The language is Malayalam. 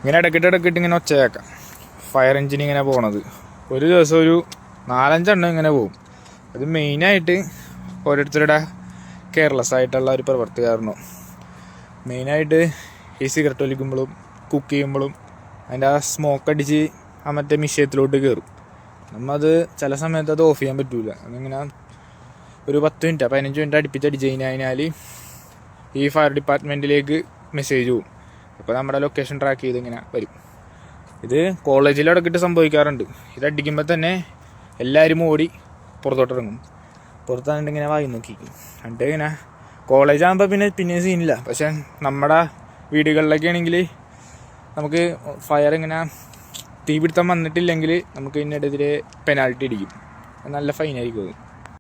ഇങ്ങനെ ഇടയ്ക്കിട്ട് ഇങ്ങനെ ഒച്ച കേൾക്കാം. ഫയർ എഞ്ചിൻ ഇങ്ങനെ പോണത് ഒരു ദിവസം ഒരു 4-5 എണ്ണം ഇങ്ങനെ പോകും. അത് മെയിനായിട്ട് ഓരോരുത്തരുടെ കെയർലെസ് ആയിട്ടുള്ള ഒരു പ്രവൃത്തി കാരണം. മെയിനായിട്ട് ഈ സിഗരറ്റ് വലിക്കുമ്പോഴും കുക്ക് ചെയ്യുമ്പോഴും അതിൻ്റെ ആ സ്മോക്ക് അടിച്ച് ആ മറ്റേ മിഷ്യത്തിലോട്ട് കയറും. അത് ചില സമയത്ത് അത് ഓഫ് ചെയ്യാൻ പറ്റില്ല. അതിങ്ങനെ ഒരു 10 മിനിറ്റ് 15 മിനിറ്റ് അടുപ്പിച്ചടിച്ച് കഴിഞ്ഞാൽ ഈ ഫയർ ഡിപ്പാർട്ട്മെൻറ്റിലേക്ക് മെസ്സേജ് പോകും. അപ്പോൾ നമ്മുടെ ലൊക്കേഷൻ ട്രാക്ക് ചെയ്ത് ഇങ്ങനെ വരും. ഇത് കോളേജിലടക്കിട്ട് സംഭവിക്കാറുണ്ട്. ഇതടിക്കുമ്പോൾ തന്നെ എല്ലാവരും ഓടി പുറത്തോട്ടിറങ്ങും. പുറത്താണ്ട് ഇങ്ങനെ വായി നോക്കി. എന്നിട്ട് ഇങ്ങനെ കോളേജാകുമ്പോൾ പിന്നെ സീനില്ല. പക്ഷെ നമ്മുടെ വീടുകളിലൊക്കെ ആണെങ്കിൽ നമുക്ക് ഫയർ ഇങ്ങനെ തീപിടുത്തം വന്നിട്ടില്ലെങ്കിൽ നമുക്ക് ഇതിനെതിരെ പെനാൽറ്റി അടിക്കും. നല്ല ഫൈനായിരിക്കും അത്.